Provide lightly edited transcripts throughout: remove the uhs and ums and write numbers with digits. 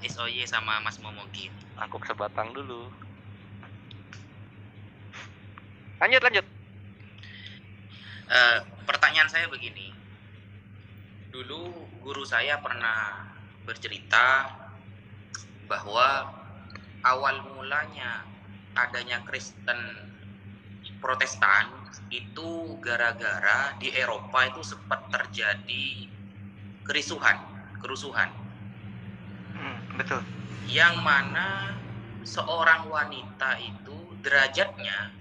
SOY sama Mas Momogi. Aku sebatang dulu. Lanjut. Pertanyaan saya begini. Dulu guru saya pernah bercerita bahwa awal mulanya adanya Kristen Protestan itu gara-gara di Eropa itu sempat terjadi kerusuhan. Betul. Yang mana seorang wanita itu derajatnya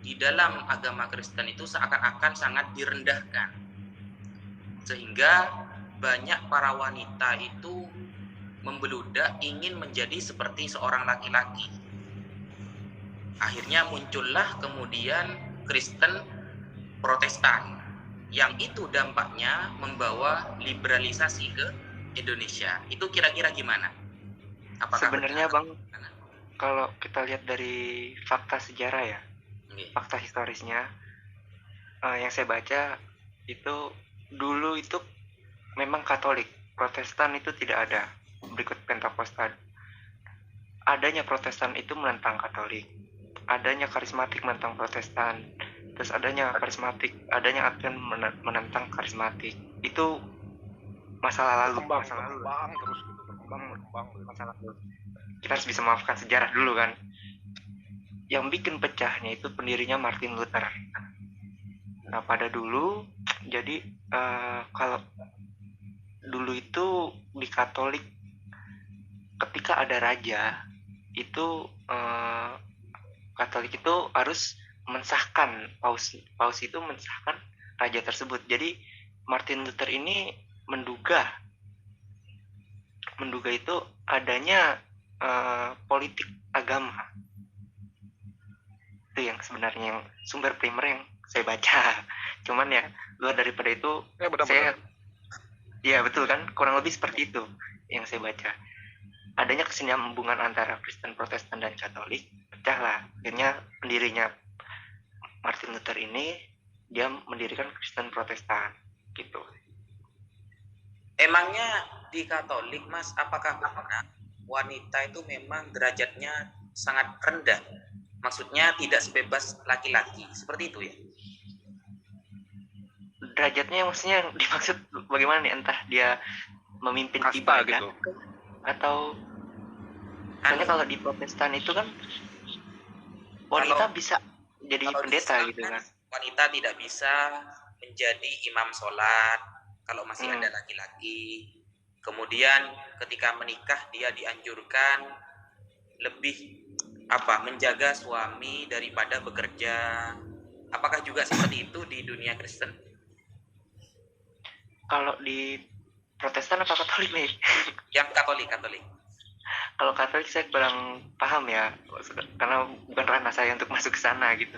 di dalam agama Kristen itu seakan-akan sangat direndahkan. Sehingga banyak para wanita itu membeludak ingin menjadi seperti seorang laki-laki. Akhirnya muncullah kemudian Kristen Protestan, yang itu dampaknya membawa liberalisasi ke Indonesia. Itu kira-kira gimana? Apakah sebenarnya benar? Bang, kalau kita lihat dari fakta sejarah ya, fakta historisnya, yang saya baca itu dulu itu memang Katolik, Protestan itu tidak ada. Berikut Pentakosta, adanya Protestan itu menentang Katolik, adanya karismatik menentang Protestan, terus adanya karismatik, adanya Advent menentang karismatik. Itu masa lalu. Kita harus bisa memaafkan sejarah dulu kan. Yang bikin pecahnya itu pendirinya Martin Luther. Nah pada dulu, jadi kalau dulu itu di Katolik, ketika ada raja itu Katolik itu harus mensahkan, paus itu mensahkan raja tersebut. Jadi Martin Luther ini menduga itu adanya politik agama. Itu yang sebenarnya yang sumber primer yang saya baca. Cuman ya luar daripada itu saya ya betul kan, kurang lebih seperti itu yang saya baca. Adanya kesinambungan antara Kristen Protestan dan Katolik, pecahlah. Akhirnya pendirinya Martin Luther ini dia mendirikan Kristen Protestan gitu. Emangnya di Katolik, Mas, apakah benar wanita itu memang derajatnya sangat rendah? Maksudnya tidak sebebas laki-laki, seperti itu ya? Derajatnya maksudnya dimaksud bagaimana nih? Entah dia memimpin ibadah gitu, atau soalnya kalau di Protestan itu kan wanita bisa jadi pendeta gitu kan. Wanita tidak bisa menjadi imam sholat kalau masih ada laki-laki. Kemudian ketika menikah dia dianjurkan lebih menjaga suami daripada bekerja. Apakah juga seperti itu di dunia Kristen? Kalau di Protestan apa Katolik nih? Yang Katolik. Kalau Katolik saya kurang paham ya, karena bukan ranah saya untuk masuk ke sana gitu.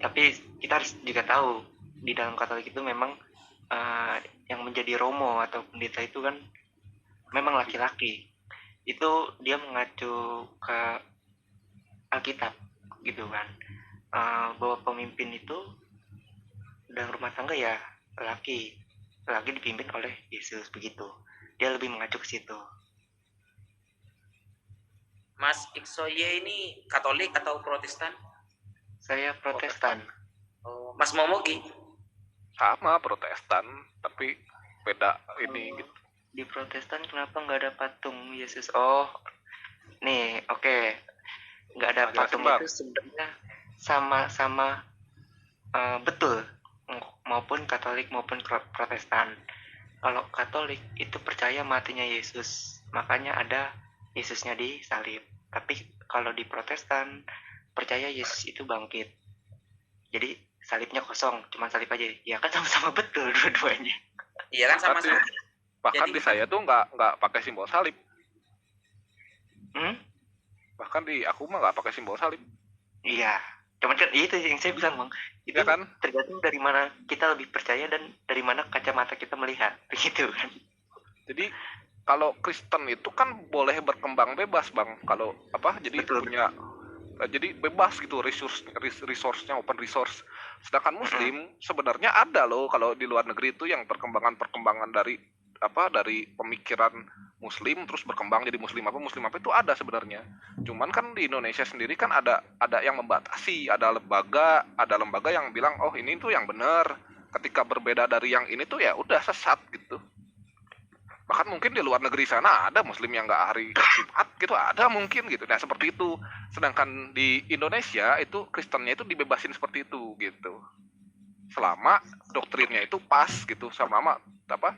Tapi kita harus juga tahu di dalam Katolik itu memang yang menjadi romo atau pendeta itu kan memang laki-laki. Itu dia mengacu ke Alkitab gitu kan, bahwa pemimpin itu dalam rumah tangga ya laki dipimpin oleh Yesus begitu. Dia lebih mengacu ke situ. Mas Iksoye ini Katolik atau Protestan? Saya Protestan. Oh, Mas Momogi? Sama Protestan, tapi beda ini gitu. Di Protestan kenapa nggak ada patung Yesus? Oh, nih, oke. Nggak ada patung itu sebenarnya sama betul, maupun Katolik maupun Protestan. Kalau Katolik itu percaya matinya Yesus, makanya ada Yesusnya disalib. Tapi kalau di Protestan percaya Yesus itu bangkit, jadi salibnya kosong, cuma salib aja. Ya kan sama-sama betul dua-duanya. Iya kan sama-sama. Bahkan di saya tuh nggak pakai simbol salib. Bahkan di aku mah nggak pakai simbol salib. Iya, cuman kan itu yang saya bilang Bang. Itu ya kan? Tergantung dari mana kita lebih percaya dan dari mana kacamata kita melihat, begitu kan. Jadi kalau Kristen itu kan boleh berkembang bebas Bang. Kalau jadi betul. Jadi bebas gitu, resource-nya open resource. Sedangkan Muslim sebenarnya ada loh kalau di luar negeri itu yang perkembangan dari pemikiran Muslim terus berkembang jadi Muslim apa itu ada sebenarnya. Cuman kan di Indonesia sendiri kan ada yang membatasi, ada lembaga yang bilang oh ini tuh yang benar. Ketika berbeda dari yang ini tuh ya udah sesat gitu. Bahkan mungkin di luar negeri sana ada Muslim yang nggak hari Jumat gitu, ada mungkin gitu. Nah seperti itu. Sedangkan di Indonesia itu Kristennya itu dibebasin seperti itu gitu. Selama doktrinnya itu pas gitu, sama apa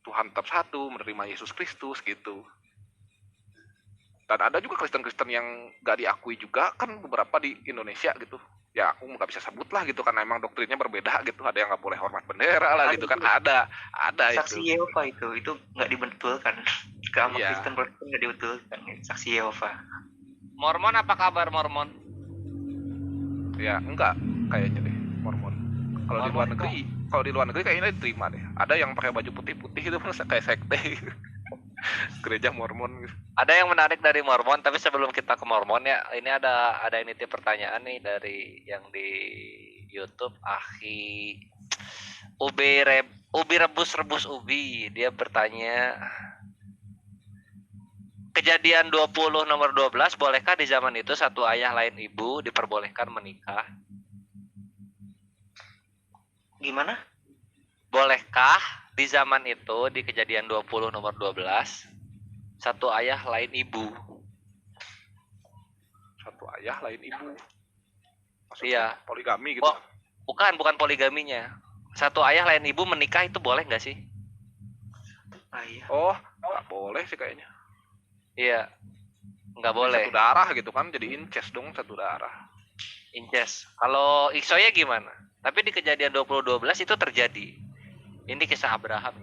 Tuhan tetap satu, menerima Yesus Kristus gitu. Dan ada juga Kristen-Kristen yang gak diakui juga kan beberapa di Indonesia gitu. Ya aku nggak bisa sebut lah gitu karena emang doktrinnya berbeda gitu. Ada yang nggak boleh hormat bendera lah gitu kan. Ada Saksi itu. Yehova itu nggak dibetulkan. Keagama Iya. Kristen Protestan nggak dibetulkan. Saksi Yehova. Mormon apa kabar Mormon? Ya enggak kayaknya deh Mormon. Kalau di luar negeri kayaknya diterima deh. Ada yang pakai baju putih-putih itu kayak sekte gitu. Gereja Mormon gitu. Ada yang menarik dari Mormon, tapi sebelum kita ke Mormon ya, ini ada ini pertanyaan nih dari yang di YouTube Akhi Ubi rebus ubi. Dia bertanya, Kejadian 20 nomor 12, bolehkah di zaman itu satu ayah lain ibu diperbolehkan menikah? Gimana? Bolehkah di zaman itu di Kejadian 20 nomor 12 satu ayah lain ibu? Satu ayah lain ibu. Maksudnya Iya. poligami gitu. Oh, bukan poligaminya. Satu ayah lain ibu menikah itu boleh nggak sih? Ayah. Oh, nggak boleh sih kayaknya. Iya, nggak boleh. Satu darah gitu kan, jadi incest dong satu darah. Incest. Kalau Iksoya gimana? Tapi di Kejadian 20:12 itu terjadi. Ini kisah Abraham.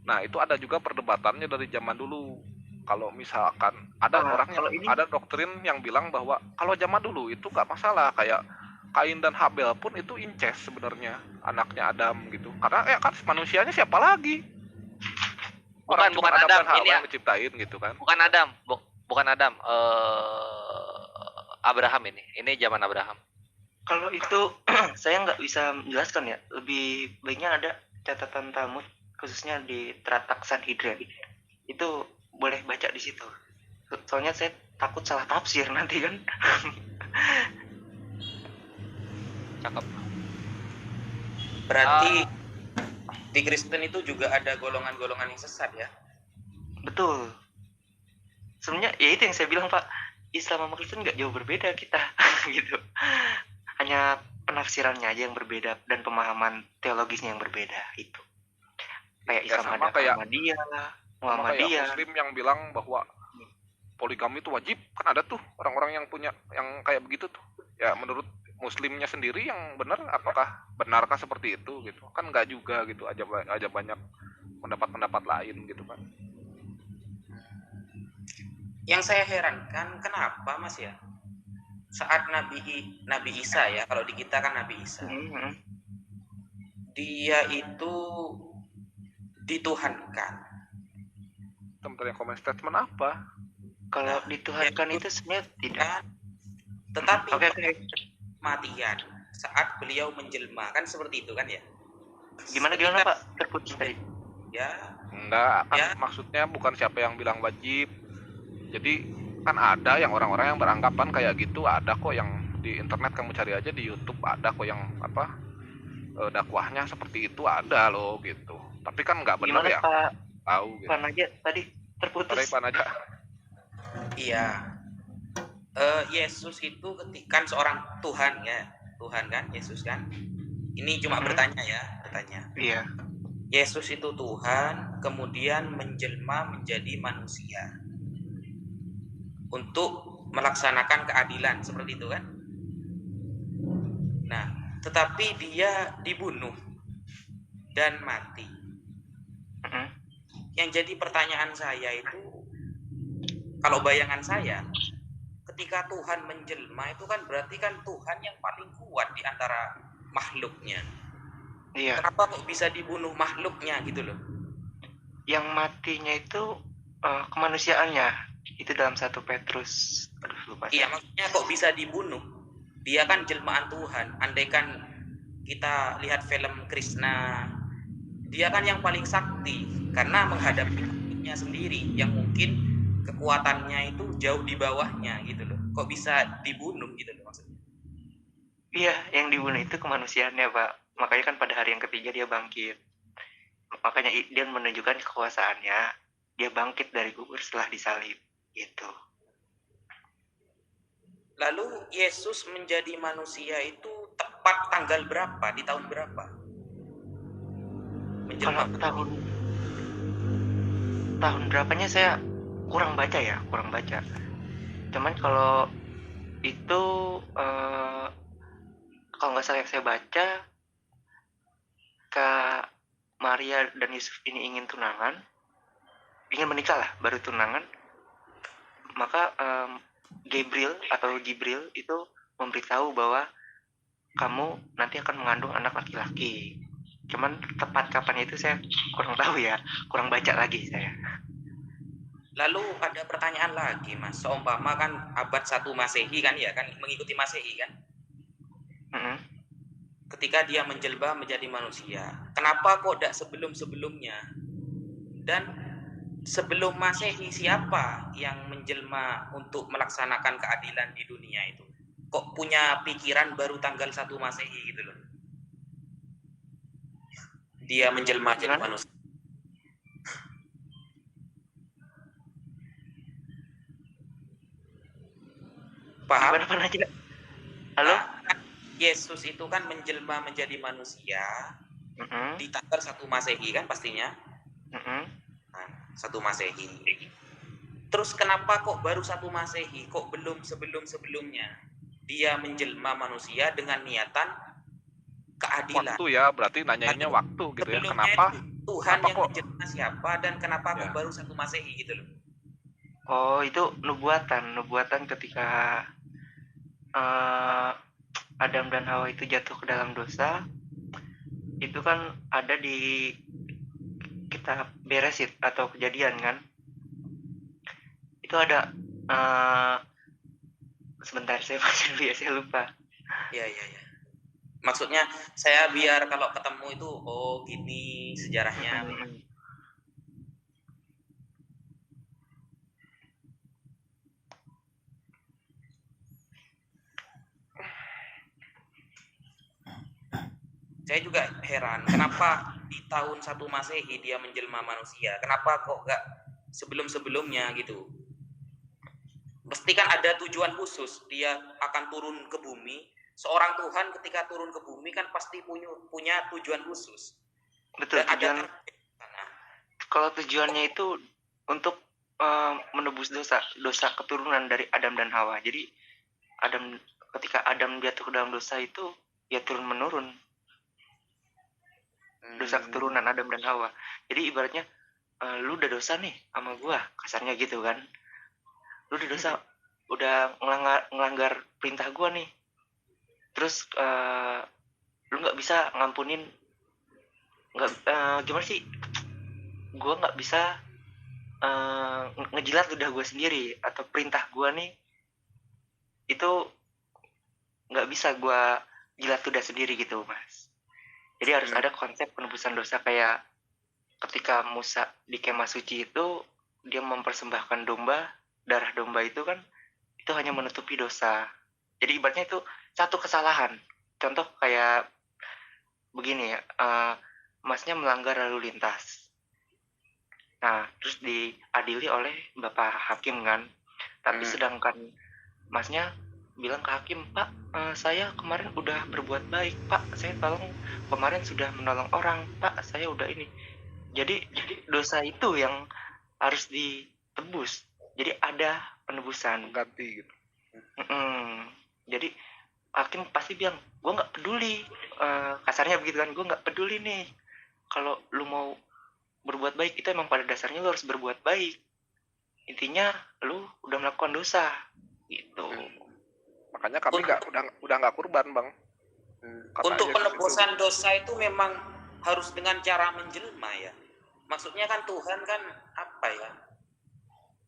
Nah itu ada juga perdebatannya dari zaman dulu. Kalau misalkan ada ada doktrin yang bilang bahwa kalau zaman dulu itu nggak masalah, kayak Kain dan Habel pun itu incest sebenarnya, anaknya Adam gitu. Karena ya kan manusianya siapa lagi? Bukan cuma Adam, dan Hawa ini yang diciptain gitu kan. Bukan Adam, bukan Adam. Abraham ini. Ini zaman Abraham. Kalau itu saya nggak bisa menjelaskan ya. Lebih baiknya ada catatan Talmud khususnya di Tratak Sanhedrin. Itu boleh baca di situ. Soalnya saya takut salah tafsir nanti kan. Cakep. Berarti di Kristen itu juga ada golongan-golongan yang sesat ya? Betul. Sebenarnya ya itu yang saya bilang Pak. Islam sama Kristen nggak jauh berbeda kita gitu. Hanya penafsirannya aja yang berbeda dan pemahaman teologisnya yang berbeda itu. Kayak Islam sama ada Muhammadiyah. Muslim yang bilang bahwa poligami itu wajib, kan ada tuh orang-orang yang punya yang kayak begitu tuh. Ya menurut Muslimnya sendiri yang benar, apakah benarkah seperti itu gitu? Kan nggak juga gitu, aja banyak pendapat-pendapat lain gitu kan. Yang saya herankan kenapa Mas ya? Saat Nabi Isa ya, kalau di kita kan Nabi Isa. Dia itu dituhankan. Teman-teman yang komen statement apa? Kalau dituhankan itu sebenarnya tidak. Tetapi Kematian saat beliau menjelma kan seperti itu kan ya? Gimana Pak? Terputus tadi. Ya. Enggak, kan Ya. Maksudnya bukan siapa yang bilang wajib. Jadi kan ada yang orang-orang yang beranggapan kayak gitu, ada kok yang di internet kamu cari aja di YouTube, ada kok yang dakwahnya seperti itu ada loh gitu. Tapi kan nggak benar ya. Pak? Tahu gitu. Panaja tadi terputus. Panaja. Iya. Yesus itu ketika seorang Tuhan ya, Tuhan kan, Yesus kan. Ini cuma bertanya. Iya. Yesus itu Tuhan, kemudian menjelma menjadi manusia untuk melaksanakan keadilan seperti itu kan. Nah, tetapi dia dibunuh dan mati. Yang jadi pertanyaan saya itu, kalau bayangan saya, ketika Tuhan menjelma itu kan berarti kan Tuhan yang paling kuat di antara makhluknya. Iya. Kenapa kok bisa dibunuh makhluknya gitu loh? Yang matinya itu kemanusiaannya. Itu dalam 1 Petrus. Lupa. Iya, maksudnya kok bisa dibunuh? Dia kan jelmaan Tuhan. Andaikan kita lihat film Krishna, dia kan yang paling sakti karena menghadapi makhluknya sendiri yang mungkin kekuatannya itu jauh di bawahnya gitu loh. Kok bisa dibunuh gitu loh maksudnya? Iya, yang dibunuh itu kemanusiaannya, Pak. Makanya kan pada hari yang ketiga dia bangkit. Makanya dia menunjukkan kekuasaannya. Dia bangkit dari kubur setelah disalib. Gitu. Lalu Yesus menjadi manusia itu tepat tanggal berapa? Di tahun berapa? Kalau tahun berapanya saya kurang baca. Cuman kalau itu kalau nggak salah yang saya baca, Kak Maria dan Yusuf ini ingin menikah lah, baru tunangan. Maka Gabriel itu memberitahu bahwa kamu nanti akan mengandung anak laki-laki. Cuman tepat kapan itu saya kurang tahu ya, kurang baca lagi saya. Lalu ada pertanyaan lagi, Mas. Seumpama kan abad 1 Masehi kan ya, kan mengikuti Masehi kan? Ketika dia menjelma menjadi manusia, kenapa kok tidak sebelum-sebelumnya? Dan sebelum Masehi siapa yang menjelma untuk melaksanakan keadilan di dunia itu? Kok punya pikiran baru tanggal 1 Masehi gitu loh? Dia menjelma jadi manusia. Paham? Halo? Nah, Yesus itu kan menjelma menjadi manusia di tanggal 1 Masehi kan pastinya. Nah, 1 Masehi. Terus kenapa kok baru 1 Masehi? Kok belum sebelum-sebelumnya? Dia menjelma manusia dengan niatan keadilan. Waktu ya, berarti nanyainnya waktu gitu ya. Kenapa? Tuhan yang menjelma siapa dan kenapa kok baru 1 Masehi gitu loh. Oh, itu nubuatan ketika Adam dan Hawa itu jatuh ke dalam dosa. Itu kan ada di kitab Beresit atau Kejadian kan. Itu ada sebentar saya baca dulu ya, saya lupa. Iya. Maksudnya saya biar kalau ketemu itu gini sejarahnya. Saya juga heran kenapa di tahun 1 Masehi dia menjelma manusia. Kenapa kok gak sebelum-sebelumnya gitu? Pasti kan ada tujuan khusus. Dia akan turun ke bumi. Seorang Tuhan ketika turun ke bumi kan pasti punya tujuan khusus. Betul. Kalau tujuannya itu untuk menebus dosa keturunan dari Adam dan Hawa. Jadi ketika Adam jatuh ke dalam dosa itu ya turun menurun dosa keturunan Adam dan Hawa. Jadi ibaratnya lu udah dosa nih sama gua, kasarnya gitu kan. Lu udah dosa, udah ngelanggar perintah gua nih. Terus lu nggak bisa ngampunin, gimana sih? Gua nggak bisa ngejilat ludah gua sendiri, atau perintah gua nih itu nggak bisa gua jilat ludah sendiri gitu, Mas. Jadi harus ada konsep penebusan dosa, kayak ketika Musa di kemah suci itu dia mempersembahkan domba, darah domba itu kan itu hanya menutupi dosa. Jadi ibaratnya itu satu kesalahan. Contoh kayak begini ya, masnya melanggar lalu lintas. Nah, terus diadili oleh Bapak Hakim kan. Tapi sedangkan masnya bilang ke hakim, Pak, saya kemarin udah berbuat baik, Pak, saya kemarin sudah menolong orang, Pak, saya udah ini. Jadi dosa itu yang harus ditebus. Jadi ada penebusan. Ganti gitu. Jadi hakim pasti bilang, gue nggak peduli, kasarnya begitu kan, gue nggak peduli nih. Kalau lu mau berbuat baik, itu emang pada dasarnya lu harus berbuat baik. Intinya lu udah melakukan dosa, gitu. Makanya kami udah nggak kurban, Bang. Untuk penebusan dosa itu memang harus dengan cara menjelma ya. Maksudnya kan Tuhan kan apa ya?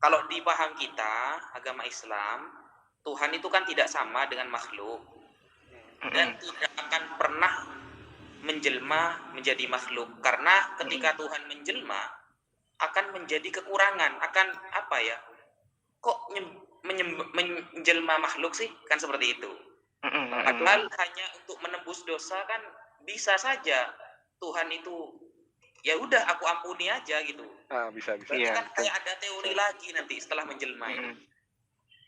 Kalau di paham kita, agama Islam, Tuhan itu kan tidak sama dengan makhluk. Dan tidak akan pernah menjelma menjadi makhluk. Karena ketika Tuhan menjelma, akan menjadi kekurangan, akan apa ya? Kok menjelma makhluk sih? Kan seperti itu. Padahal hanya untuk menebus dosa kan bisa saja Tuhan itu ya udah aku ampuni aja gitu. Nah, bisa. Berarti kan kayak ada teori lagi nanti setelah menjelma itu.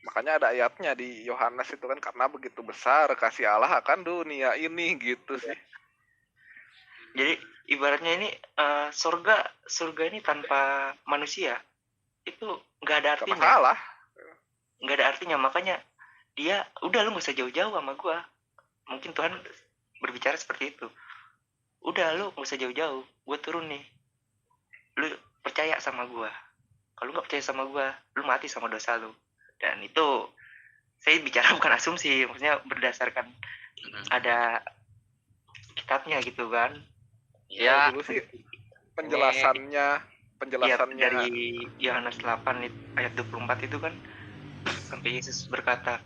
Makanya ada ayatnya di Yohanes itu kan, karena begitu besar kasih Allah akan dunia ini gitu sih. Jadi ibaratnya ini surga ini tanpa manusia itu nggak ada Gak artinya. masalah. Nggak ada artinya, makanya dia udah lu nggak usah jauh-jauh sama gua. Mungkin Tuhan berbicara seperti itu. Udah lu nggak usah jauh-jauh, gua turun nih. Lu percaya sama gua. Kalau nggak percaya sama gua, lu mati sama dosa lu. Dan itu saya bicara bukan asumsi, maksudnya berdasarkan ada kitabnya gitu kan. Ya, Dulu sih penjelasannya Ya, dari Yohanes 8 ayat 24 itu kan sampai Yesus berkata,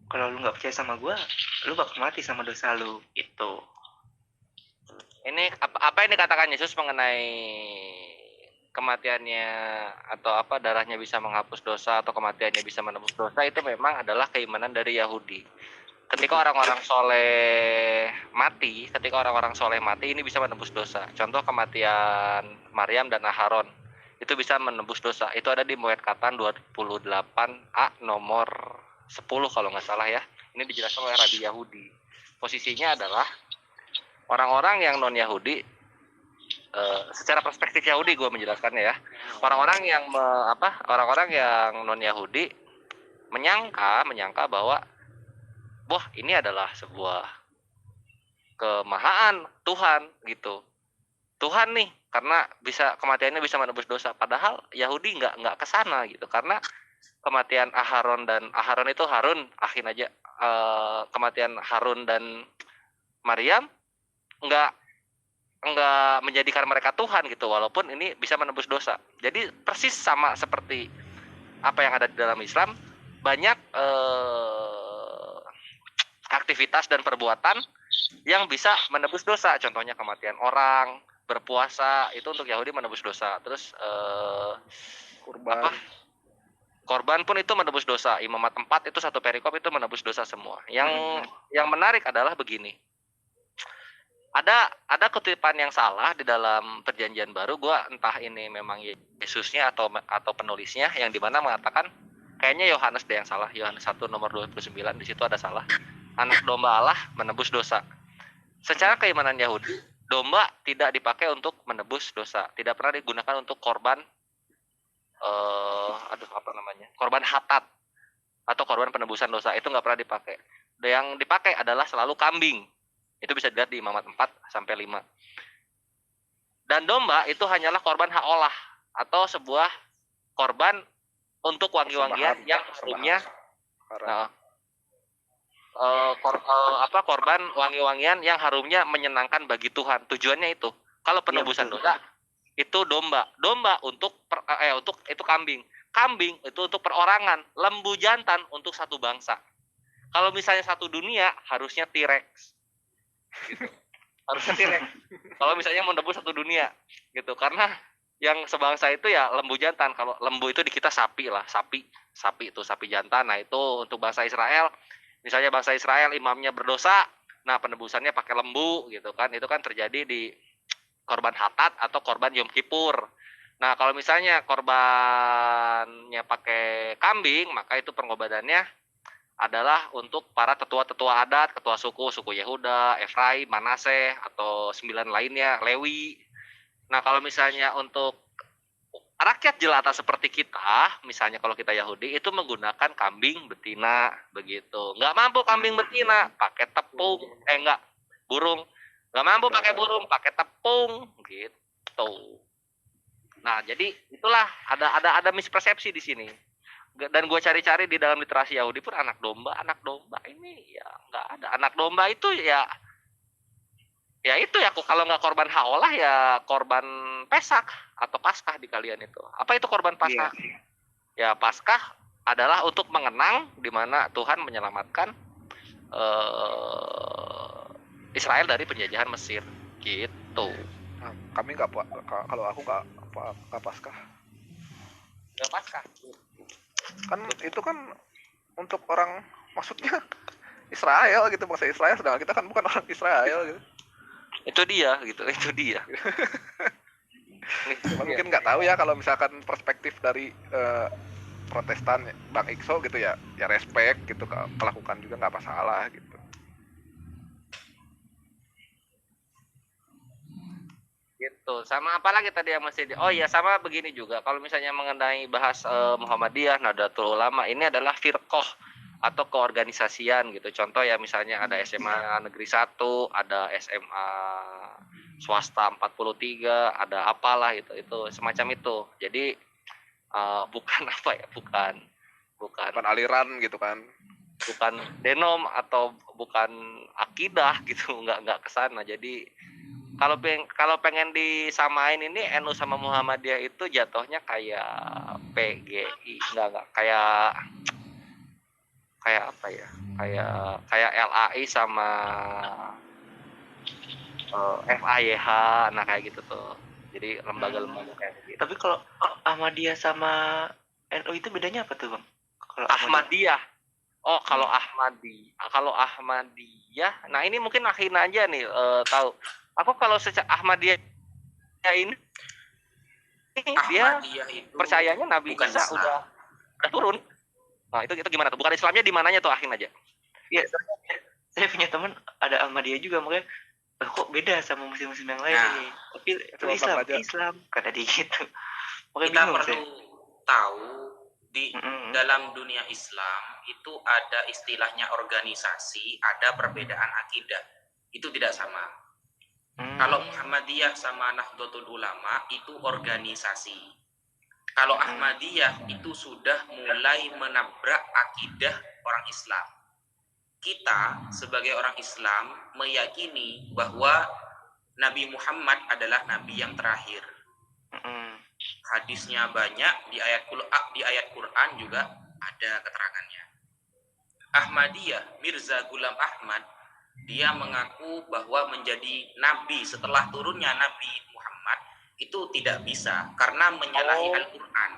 kalau lu nggak percaya sama gua, lu bakal mati sama dosa lu. Itu. ini apa yang dikatakan Yesus mengenai kematiannya atau apa darahnya bisa menghapus dosa atau kematiannya bisa menebus dosa, itu memang adalah keimanan dari Yahudi. Ketika orang-orang soleh mati, ini bisa menebus dosa. Contoh kematian Maryam dan Aharon itu bisa menebus dosa. Itu ada di Mu'et-Katan 28a nomor 10 kalau nggak salah ya. Ini dijelaskan oleh Rabi Yahudi. Posisinya adalah orang-orang yang non Yahudi. Secara perspektif Yahudi gue menjelaskannya ya. Orang-orang yang non Yahudi menyangka bahwa wah ini adalah sebuah kemahaan Tuhan gitu. Tuhan nih karena kematiannya bisa menebus dosa. Padahal Yahudi nggak kesana gitu, karena kematian Aharon itu Harun, kematian Harun dan Maryam nggak menjadikan mereka Tuhan gitu, walaupun ini bisa menebus dosa. Jadi persis sama seperti apa yang ada di dalam Islam, banyak aktivitas dan perbuatan yang bisa menebus dosa. Contohnya kematian orang, berpuasa itu untuk Yahudi menebus dosa. Terus korban pun itu menebus dosa. Imamat 4 itu satu perikop itu menebus dosa semua. Yang menarik adalah begini. Ada kutipan yang salah di dalam Perjanjian Baru, gua entah ini memang Yesusnya atau penulisnya, yang dimana mengatakan kayaknya Yohanes deh yang salah. Yohanes 1 nomor 29, di situ ada salah. Anak domba Allah menebus dosa. Secara keimanan Yahudi, domba tidak dipakai untuk menebus dosa. Tidak pernah digunakan untuk korban korban hatat atau korban penebusan dosa. Itu nggak pernah dipakai. Yang dipakai adalah selalu kambing. Itu bisa dilihat di Imamat 4-5. Dan domba itu hanyalah korban hak olah atau sebuah korban untuk wangi-wangian yang harumnya korban wangi-wangian yang harumnya menyenangkan bagi Tuhan. Tujuannya itu. Kalau penebusan dosa itu domba untuk itu kambing itu untuk perorangan, lembu jantan untuk satu bangsa. Kalau misalnya satu dunia harusnya T-Rex gitu. Harusnya T-Rex kalau misalnya mau menebus satu dunia gitu, karena yang sebangsa itu ya lembu jantan. Kalau lembu itu di kita sapi itu sapi jantan. Nah itu untuk bangsa Israel, misalnya bangsa Israel imamnya berdosa, nah penebusannya pakai lembu gitu kan. Itu kan terjadi di korban hatat atau korban Yom Kippur. Nah kalau misalnya korbannya pakai kambing, maka itu pengobatannya adalah untuk para tetua-tetua adat, ketua suku Yehuda, Efraim, Manase, atau 9 lainnya, Lewi. Nah kalau misalnya untuk rakyat jelata seperti kita, misalnya kalau kita Yahudi, itu menggunakan kambing betina begitu. Nggak mampu kambing betina, pakai tepung, burung. Nggak mampu pakai burung, pakai tepung gitu. Nah jadi itulah ada mispersepsi di sini. Dan gue cari-cari di dalam literasi Yahudi pun anak domba ini ya nggak ada. Anak domba itu ya itu ya kalau nggak korban haolah ya korban Pesak atau Paskah di kalian itu. Apa itu korban Paskah? Ya Paskah adalah untuk mengenang di mana Tuhan menyelamatkan Israel dari penjajahan Mesir gitu. kami nggak kalau aku nggak Paskah. Nggak Paskah. Kan itu kan untuk orang, maksudnya Israel gitu, bangsa Israel, sedangkan kita kan bukan orang Israel gitu. Itu dia gitu, itu dia. Mungkin nggak tahu ya kalau misalkan perspektif dari Protestan Bang Ikso gitu ya respect gitu, melakukan juga nggak masalah gitu. Gitu. Sama apa lagi tadi yang mesti oh iya, sama begini juga kalau misalnya mengenai bahas Muhammadiyah, Nahdlatul Ulama, ini adalah firqah atau keorganisasian gitu. Contoh ya misalnya ada SMA Negeri 1, ada SMA swasta 43, ada apalah itu semacam itu. Jadi bukan apa ya, bukan aliran gitu kan, bukan denom atau bukan akidah gitu, nggak kesana. Jadi kalau pengen disamain ini NU sama Muhammadiyah itu jatuhnya kayak PGI, enggak kayak apa ya, kayak LAI sama FAYH, nah kayak gitu tuh. Jadi lembaga-lembaga kayak gitu. Tapi kalau Ahmadiyah sama NU itu bedanya apa tuh, Bang? Kalau Ahmadiyah. Oh, kalau Ahmadiyah, nah ini mungkin akhirnya aja nih tahu. Aku kalau secara Ahmadiyah ini dia itu percayanya Nabi Isa udah turun. Nah, itu gimana tuh? Bukan Islamnya di mananya tuh, akhirnya aja. Iya, saya punya teman ada Ahmadiyah juga, makanya kok beda sama muslim-muslim yang lain nih. Tapi itu Islam kata dia gitu. Makanya kita bingung, perlu tahu di dalam dunia Islam itu ada istilahnya organisasi, ada perbedaan akidah. Itu tidak sama. Kalau Muhammadiyah sama Nahdlatul Ulama itu organisasi. Kalau Ahmadiyah itu sudah mulai menabrak akidah orang Islam. Kita sebagai orang Islam meyakini bahwa Nabi Muhammad adalah Nabi yang terakhir. Hadisnya banyak, di ayat Quran juga ada keterangannya. Ahmadiyah, Mirza Ghulam Ahmad, dia mengaku bahwa menjadi nabi setelah turunnya Nabi Muhammad itu tidak bisa karena menyalahi Al-Quran.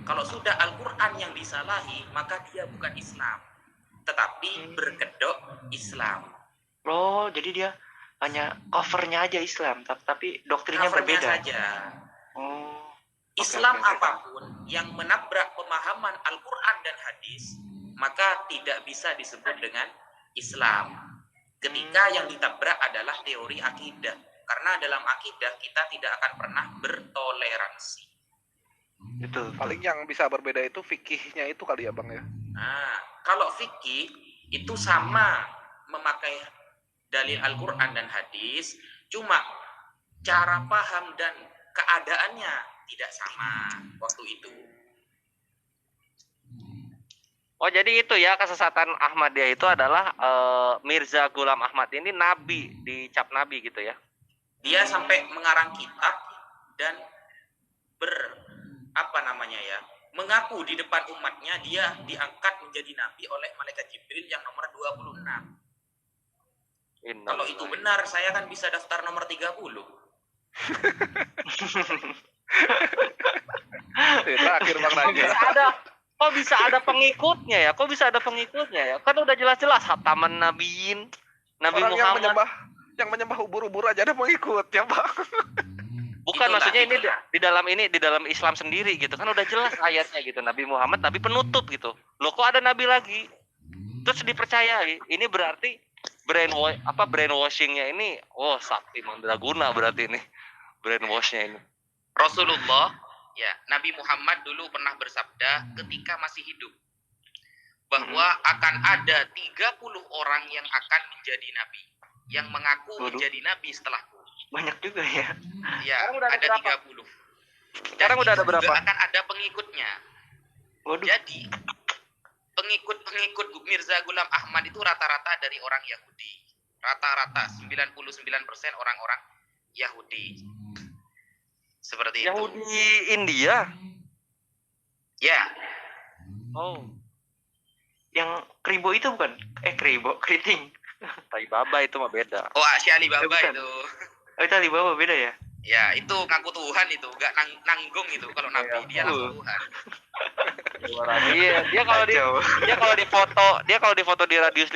Kalau sudah Al-Quran yang disalahi, maka dia bukan Islam, tetapi berkedok Islam. Oh, jadi dia hanya covernya aja Islam, tapi doktrinnya covernya berbeda saja. Islam apapun yang menabrak pemahaman Al-Quran dan hadis, maka tidak bisa disebut dengan Islam. Ketika yang ditabrak adalah teori akidah, karena dalam akidah kita tidak akan pernah bertoleransi. Betul. Paling yang bisa berbeda itu fikihnya itu kali ya, Bang ya. Nah, kalau fikih itu sama memakai dalil Al-Quran dan hadis, cuma cara paham dan keadaannya tidak sama waktu itu. Oh, jadi itu ya kesesatan Ahmadiyah itu adalah Mirza Ghulam Ahmad ini nabi, dicap nabi gitu ya. Dia sampai mengarang kitab dan mengaku di depan umatnya dia diangkat menjadi nabi oleh malaikat Jibril yang nomor 26. Kalau itu benar, saya kan bisa daftar nomor 30. Terakhir Bang Raja. Kok bisa ada pengikutnya ya? Kan udah jelas-jelas hataman nabiin, Nabi orang Muhammad. Yang menyembah ubur-ubur aja ada pengikutnya, Bang. Bukan, maksudnya ini di dalam Islam sendiri gitu kan udah jelas ayatnya gitu, Nabi Muhammad tapi penutup gitu. Loh, kok ada nabi lagi? Terus dipercayai. Ini berarti brainwashingnya ini sakti mandraguna berarti ini. Brainwashnya ini. Rasulullah, ya, Nabi Muhammad dulu pernah bersabda ketika masih hidup bahwa akan ada 30 orang yang akan menjadi nabi, yang mengaku menjadi nabi setelahku. Banyak juga ya. Ya, ada 30. Sekarang udah ada berapa? Akan ada pengikutnya. Waduh. Jadi pengikut Mirza Ghulam Ahmad itu rata-rata dari orang Yahudi. Rata-rata 99% orang-orang Yahudi. Seperti Yahudi itu. India. Ya. Oh. Yang Kribo itu bukan? Keriting. Tai Baba itu mah beda. Oh, Asy Alibaba itu. Oh, itu Alibaba beda ya? Ya itu ngaku Tuhan itu, nggak nanggung itu kalau nabi, dia langsung Tuhan. Iya, dia kalau di foto di radius